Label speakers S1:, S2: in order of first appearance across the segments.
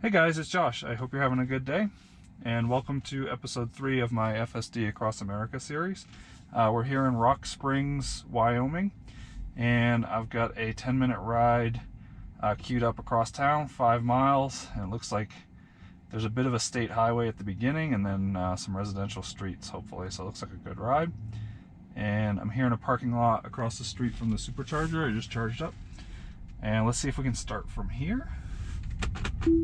S1: Hey guys, it's Josh. I hope you're having a good day, and welcome to episode 3 of my FSD Across America series. We're here in Rock Springs, Wyoming, and I've got a 10-minute ride queued up across town, 5 miles, and it looks like there's a bit of a state highway at the beginning and then some residential streets, hopefully, so it looks like a good ride. And I'm here in a parking lot across the street from the supercharger. I just charged up, and let's see if we can start from here. Hopefully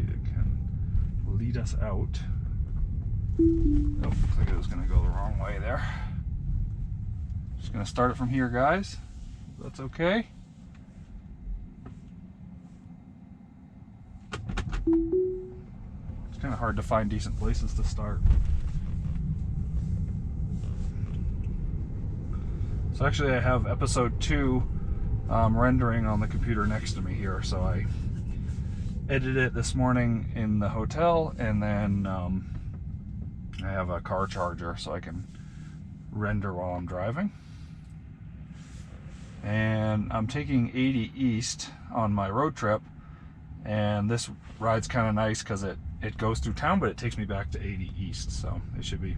S1: it can lead us out. Oh, looks like it was going to go the wrong way there. Just going to start it from here, guys. That's okay. It's kind of hard to find decent places to start. So actually I have episode 2 rendering on the computer next to me here, so I edited it this morning in the hotel, and then I have a car charger so I can render while I'm driving. And I'm taking 80 east on my road trip, and this ride's kind of nice because it goes through town, but it takes me back to 80 east, so it should be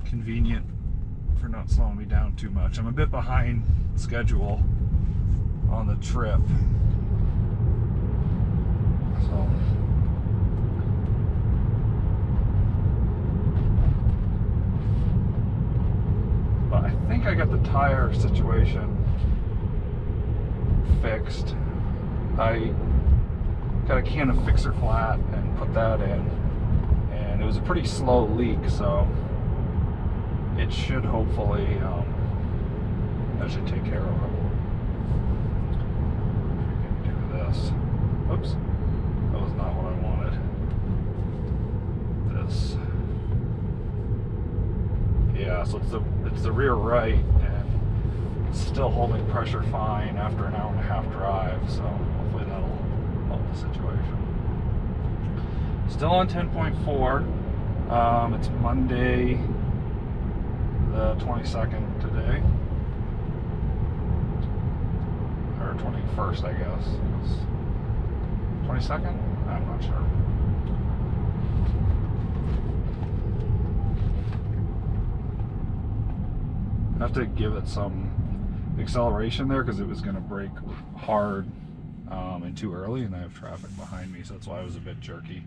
S1: convenient for not slowing me down too much. I'm a bit behind schedule on the trip, so but I think I got the tire situation fixed. I got a can of Fixer Flat and put that in, and it was a pretty slow leak, so it should hopefully, that should take care of it. We can do this. Oops, that was not what I wanted. This. Yeah, so it's the rear right, and it's still holding pressure fine after an hour and a half drive, so hopefully that'll help the situation. Still on 10.4. It's Monday the 22nd today, or 21st, I guess. 22nd? I'm not sure. I have to give it some acceleration there because it was going to brake hard and too early, and I have traffic behind me, so that's why I was a bit jerky.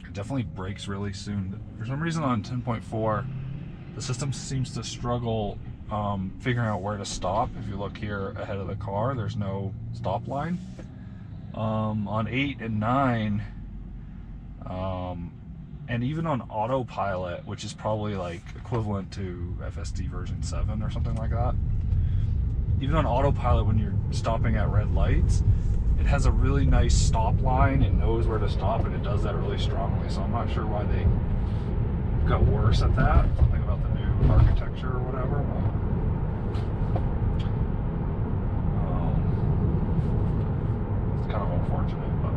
S1: It definitely brakes really soon. For some reason on 10.4, the system seems to struggle figuring out where to stop. If you look here ahead of the car, there's no stop line. On 8 and 9, and even on autopilot, which is probably like equivalent to FSD version 7 or something like that, even on autopilot when you're stopping at red lights, it has a really nice stop line. It knows where to stop, and it does that really strongly. So I'm not sure why they got worse at that. Something about the new architecture or whatever. It's kind of unfortunate, but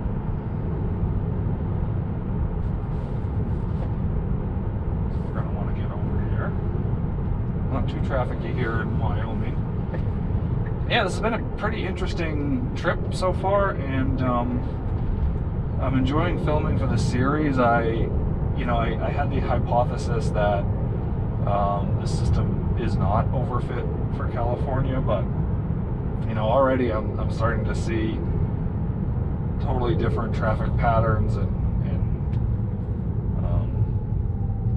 S1: so we're gonna want to get over here. Not too trafficy here in Wyoming. Yeah, this has been a pretty interesting trip so far, and I'm enjoying filming for the series. I had the hypothesis that the system is not overfit for California, but already I'm starting to see totally different traffic patterns and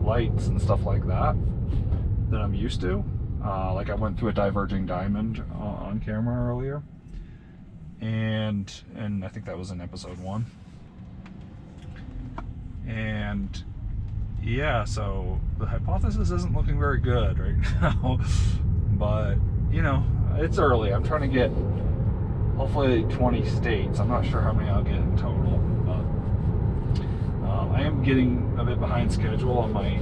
S1: lights and stuff like that I'm used to. Like I went through a diverging diamond on camera earlier, and I think that was in episode 1. And yeah, so the hypothesis isn't looking very good right now, but it's early. I'm trying to get hopefully 20 states. I'm not sure how many I'll get in total, but I am getting a bit behind schedule on my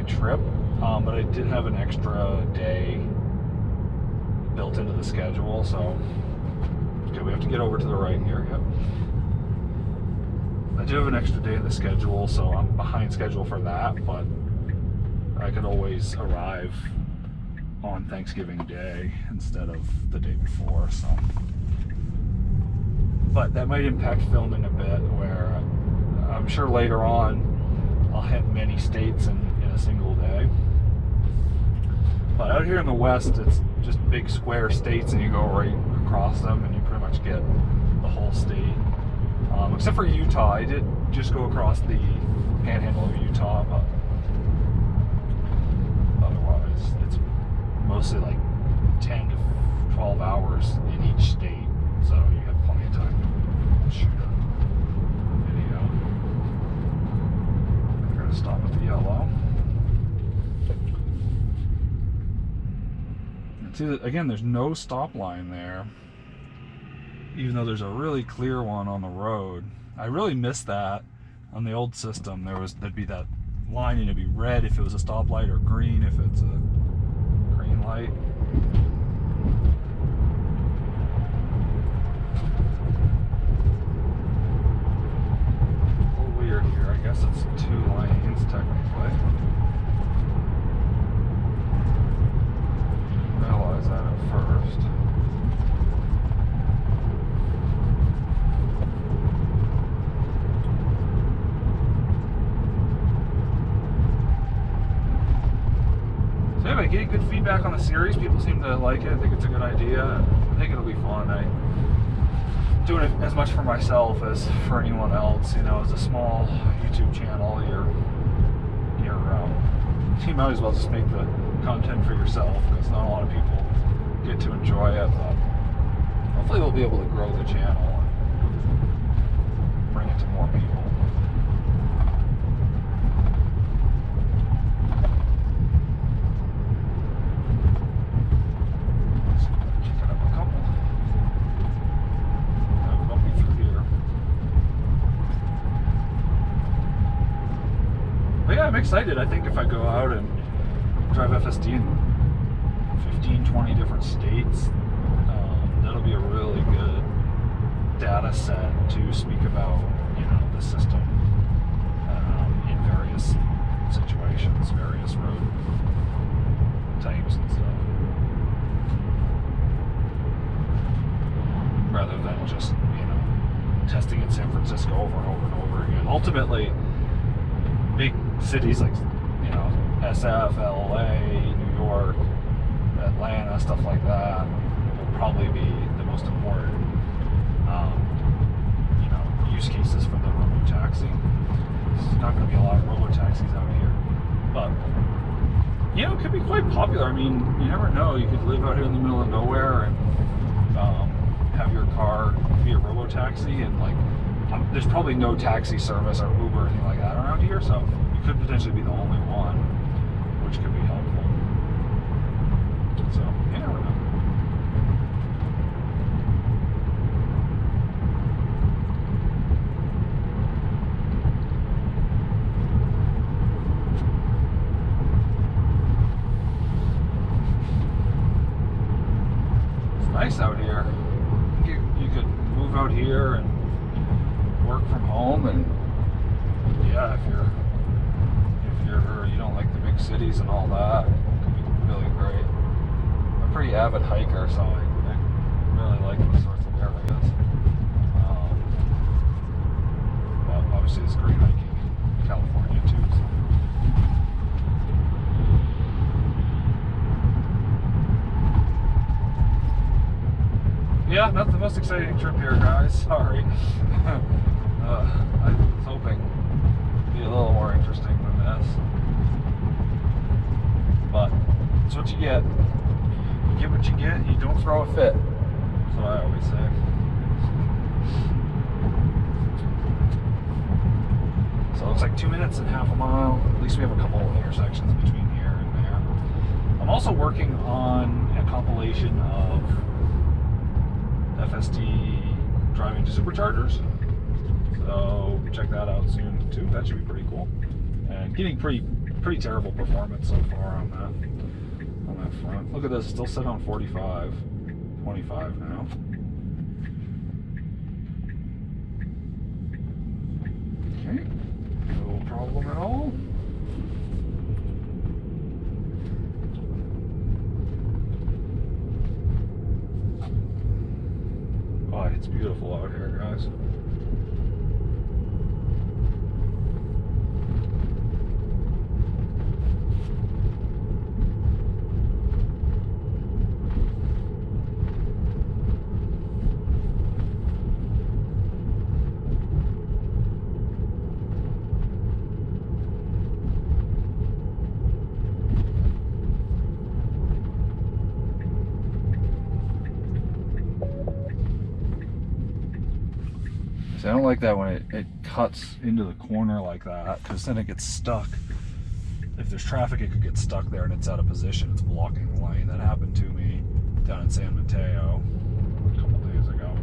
S1: trip, but I did have an extra day built into the schedule, so okay, we have to get over to the right here. Yep. I do have an extra day in the schedule, so I'm behind schedule for that, but I could always arrive on Thanksgiving Day instead of the day before, so. But that might impact filming a bit, where I'm sure later on I'll hit many states in a single day. But out here in the West, it's just big square states, and you go right across them, and you pretty much get the whole state. Except for Utah, I did just go across the panhandle of Utah, but otherwise, it's mostly like 10 to 12 hours in each state, so you have plenty of time to shoot a video. I'm going to stop at the yellow. See, again, there's no stop line there, even though there's a really clear one on the road. I really missed that on the old system. There'd be that line, and it'd be red if it was a stoplight, or green if it's a green light. A little weird here. I guess it's 2 lanes technically. Realize that at first. So anyway, getting good feedback on the series. People seem to like it. I think it's a good idea. I think it'll be fun. I'm doing it as much for myself as for anyone else. You know, as a small YouTube channel, you might as well just make the content for yourself, because not a lot of people get to enjoy it. But hopefully we'll be able to grow the channel and bring it to more people. Let's kick it up a couple. Won't be through here. But yeah, I'm excited. I think if I go out and drive FSD in 15-20 different states, that'll be a really good data set to speak about, the system in various situations, various road types and stuff, rather than just testing in San Francisco over and over and over again. Ultimately, big cities like SF, LA, New York, Atlanta, stuff like that will probably be the most important use cases for the robo-taxi. There's not going to be a lot of robo-taxis out here, but it could be quite popular. I mean, you never know. You could live out here in the middle of nowhere and have your car be a robo-taxi, and there's probably no taxi service or Uber or anything like that around here, so you could potentially be the only one, which could be helpful. So, you never know. It's nice out here. You could move out here and work from home, and yeah, if you don't like the big cities and all that, it could be really great. I'm a pretty avid hiker, so I really like these sorts of areas. But obviously it's great hiking in California too. So. Yeah, not the most exciting trip here, guys. Sorry. I was hoping it'd be a little more interesting than this. But it's what you get. You get what you get, you don't throw a fit. That's what I always say. So it looks like 2 minutes and half a mile. At least we have a couple of intersections between here and there. I'm also working on a compilation of FSD driving to superchargers. So check that out soon too. That should be pretty cool. And getting pretty terrible performance so far on that front. Look at this, still set on 45, 25 now. Okay, no problem at all. It's beautiful out here, guys. See, I don't like that when it cuts into the corner like that, because then it gets stuck. If there's traffic, it could get stuck there and it's out of position. It's blocking the lane. That happened to me down in San Mateo a couple days ago.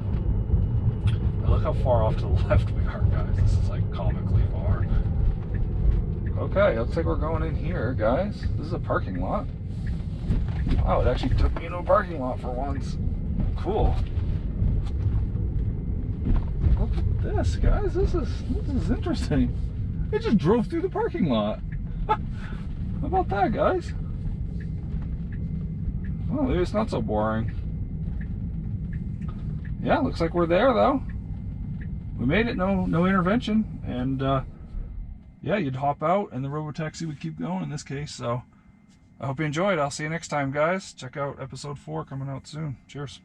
S1: Now look how far off to the left we are, guys. This is like comically far. Okay, looks like we're going in here, guys. This is a parking lot. Wow, it actually took me into a parking lot for once. Cool. Look at this, guys. This is interesting. It just drove through the parking lot. How about that, guys? Oh, maybe it's not so boring. Yeah, looks like we're there, though. We made it, no intervention. And, yeah, you'd hop out and the robotaxi would keep going in this case. So, I hope you enjoyed. I'll see you next time, guys. Check out episode 4 coming out soon. Cheers.